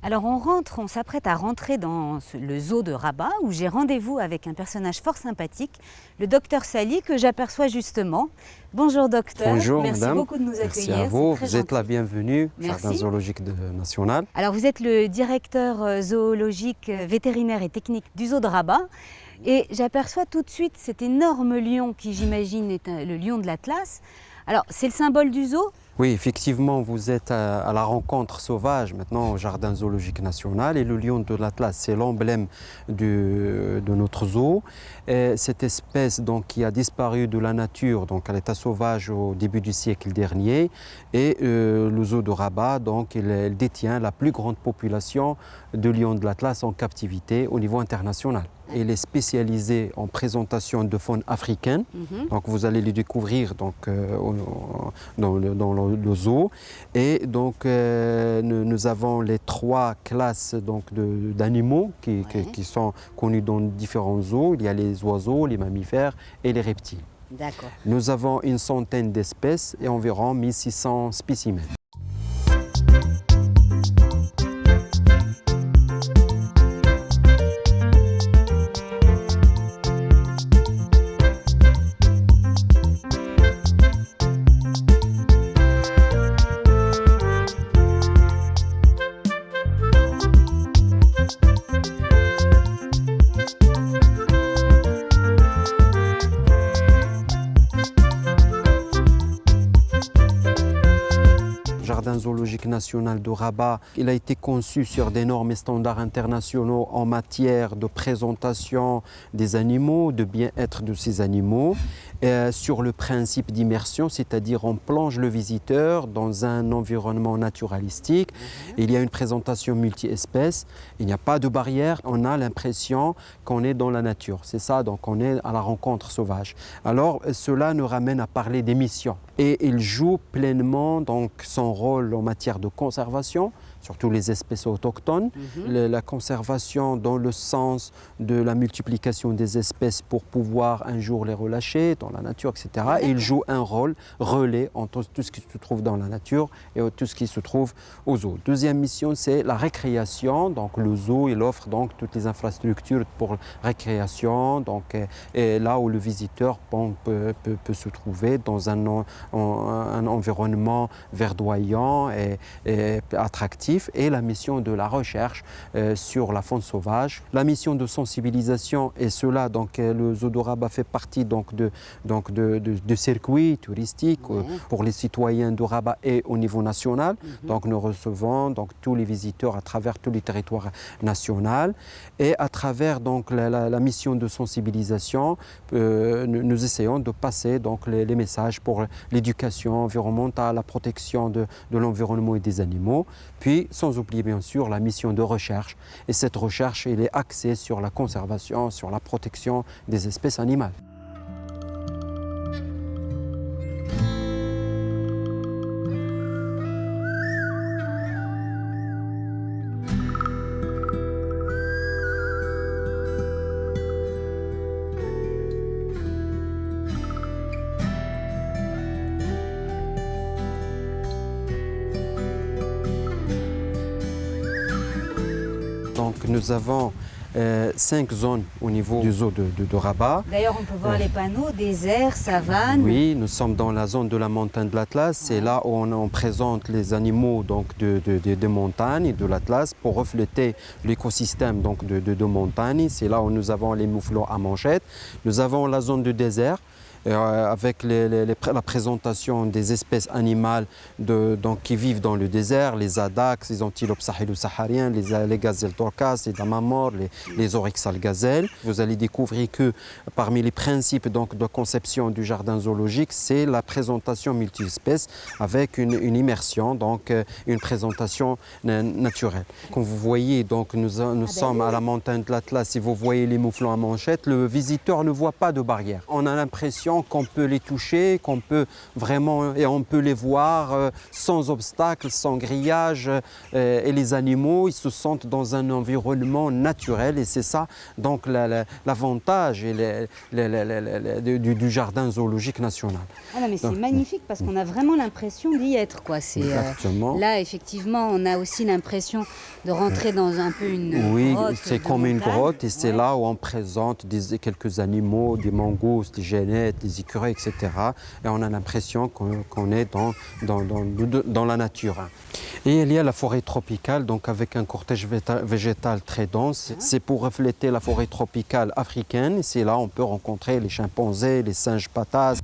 Alors on s'apprête à rentrer dans le zoo de Rabat où j'ai rendez-vous avec un personnage fort sympathique, le docteur Sali que j'aperçois justement. Bonjour docteur, Bonjour merci madame, beaucoup de nous accueillir. merci à vous, c'est très vous êtes la gentil. bienvenue au Merci. Jardin zoologique national. Alors vous êtes le directeur zoologique, vétérinaire et technique du zoo de Rabat et j'aperçois tout de suite cet énorme lion qui j'imagine est le lion de l'Atlas. Alors c'est le symbole du zoo? Oui, effectivement, vous êtes à la rencontre sauvage maintenant au Jardin zoologique national et le lion de l'Atlas, c'est l'emblème de notre zoo. Et cette espèce donc, qui a disparu de la nature, donc à l'état sauvage au début du siècle dernier, et le zoo de Rabat, donc, il détient la plus grande population de lions de l'Atlas en captivité au niveau international. Il est spécialisé en présentation de faune africaine, donc vous allez le découvrir donc, dans le zoo. Et donc nous avons les 3 classes d'animaux qui sont connus dans différents zoos. Il y a les oiseaux, les mammifères et les reptiles. D'accord. Nous avons une centaine d'espèces et environ 1600 spécimens. Le Jardin zoologique national de Rabat, il a été conçu sur des normes et standards internationaux en matière de présentation des animaux, de bien-être de ces animaux, sur le principe d'immersion, c'est-à-dire on plonge le visiteur dans un environnement naturalistique. Il y a une présentation multi-espèces, il n'y a pas de barrière, on a l'impression qu'on est dans la nature. C'est ça, donc on est à la rencontre sauvage. Alors cela nous ramène à parler des missions. Et il joue pleinement donc, son rôle en matière de conservation, surtout les espèces autochtones. La conservation dans le sens de la multiplication des espèces pour pouvoir un jour les relâcher dans la nature, etc. Et il joue un rôle relais entre tout ce qui se trouve dans la nature et tout ce qui se trouve au zoo. Deuxième mission, c'est la récréation. Donc le zoo, il offre donc toutes les infrastructures pour récréation, donc, et là où le visiteur peut se trouver dans un environnement verdoyant et attractif. Et la mission de la recherche sur la faune sauvage, la mission de sensibilisation, et cela, donc, le zoo de Rabat fait partie de circuits touristiques pour les citoyens de Rabat et au niveau national. Donc nous recevons donc, tous les visiteurs à travers tous les territoires nationaux et à travers donc, la mission de sensibilisation, nous essayons de passer donc, les messages pour l'éducation environnementale, la protection de l'environnement et des animaux. Puis, sans oublier bien sûr la mission de recherche. Et cette recherche, elle est axée sur la conservation, sur la protection des espèces animales. Donc nous avons 5 zones au niveau du zoo de Rabat. D'ailleurs on peut voir les panneaux, désert, savane. Oui, nous sommes dans la zone de la montagne de l'Atlas. C'est là où on présente les animaux donc, de montagne et de l'Atlas pour refléter l'écosystème de montagne. C'est là où nous avons les mouflons à manchettes. Nous avons la zone de désert. Avec la présentation des espèces animales qui vivent dans le désert, les adax, les antilopes sahélo-sahariens, les gazelles torcas, les damamors, les oryx algazelles. Vous allez découvrir que parmi les principes donc, de conception du jardin zoologique, c'est la présentation multi-espèces avec une immersion, donc une présentation naturelle. Comme vous voyez, donc, nous sommes à la montagne de l'Atlas. Si vous voyez les mouflons à manchettes, le visiteur ne voit pas de barrière. On a l'impression l'impression qu'on peut les toucher, qu'on peut vraiment, et on peut les voir sans obstacle, sans grillage. Et les animaux, ils se sentent dans un environnement naturel. Et c'est ça, donc, l'avantage du jardin zoologique national. Ah non, mais c'est magnifique parce qu'on a vraiment l'impression d'y être, quoi. Exactement. Là, effectivement, on a aussi l'impression de rentrer dans un peu une Oui, grotte. c'est comme une grotte et c'est là où on présente quelques animaux, des mangoustes, des génettes, des écureuils, etc. Et on a l'impression qu'on est dans la nature. Et il y a la forêt tropicale, donc avec un cortège végétal très dense. C'est pour refléter la forêt tropicale africaine. Et c'est là où on peut rencontrer les chimpanzés, les singes patas.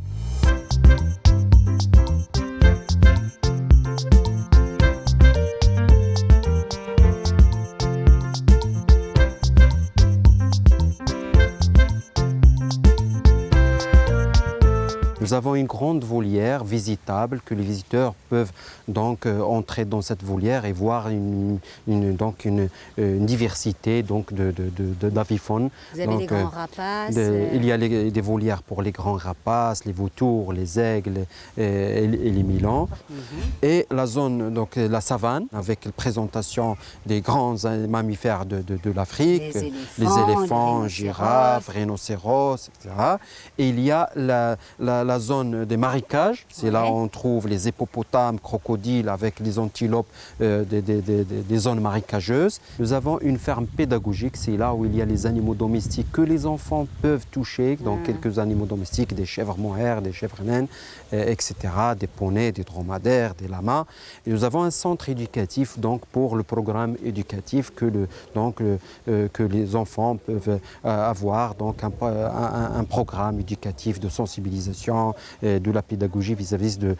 Nous avons une grande volière visitable que les visiteurs peuvent donc entrer dans cette volière et voir une diversité d'avifaune. Vous avez des grands rapaces. Il y a des volières pour les grands rapaces, les vautours, les aigles et les milans. Et la zone, donc la savane, avec la présentation des grands mammifères de l'Afrique, les éléphants, girafes, rhinocéros, etc. Et il y a la zone des marécages, c'est là où on trouve les hippopotames, crocodiles avec les antilopes des zones marécageuses. Nous avons une ferme pédagogique, c'est là où il y a les animaux domestiques que les enfants peuvent toucher, donc quelques animaux domestiques, des chèvres mohères, des chèvres naines, etc., des poneys, des dromadaires, des lamas. Et nous avons un centre éducatif donc, pour le programme éducatif que les enfants peuvent avoir, donc un programme éducatif de sensibilisation, de la pédagogie vis-à-vis de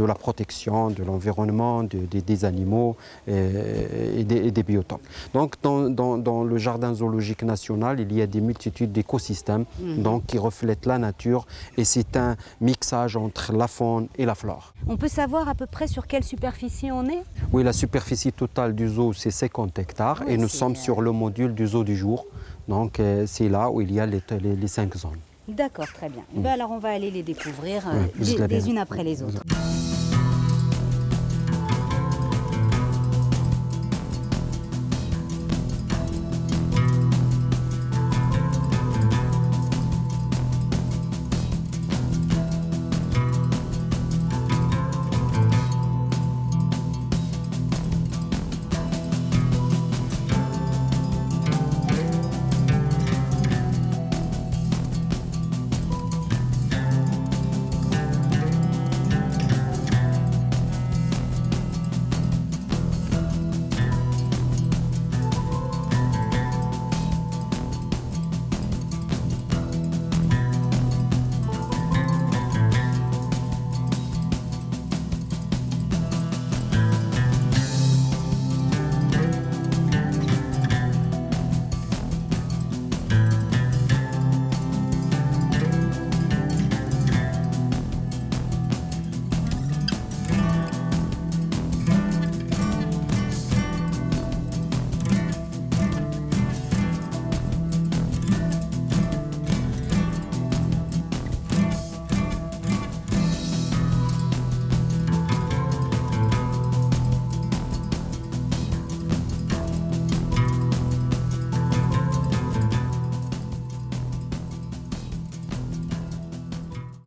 la protection de l'environnement, des animaux et des biotopes. Donc dans le jardin zoologique national, il y a des multitudes d'écosystèmes donc, qui reflètent la nature et c'est un mixage entre la faune et la flore. On peut savoir à peu près sur quelle superficie on est? Oui, la superficie totale du zoo c'est 50 hectares et nous sommes sur le module du zoo du jour. Donc c'est là où il y a les 5 zones. D'accord, très bien. Ben alors on va aller les découvrir les unes après les autres.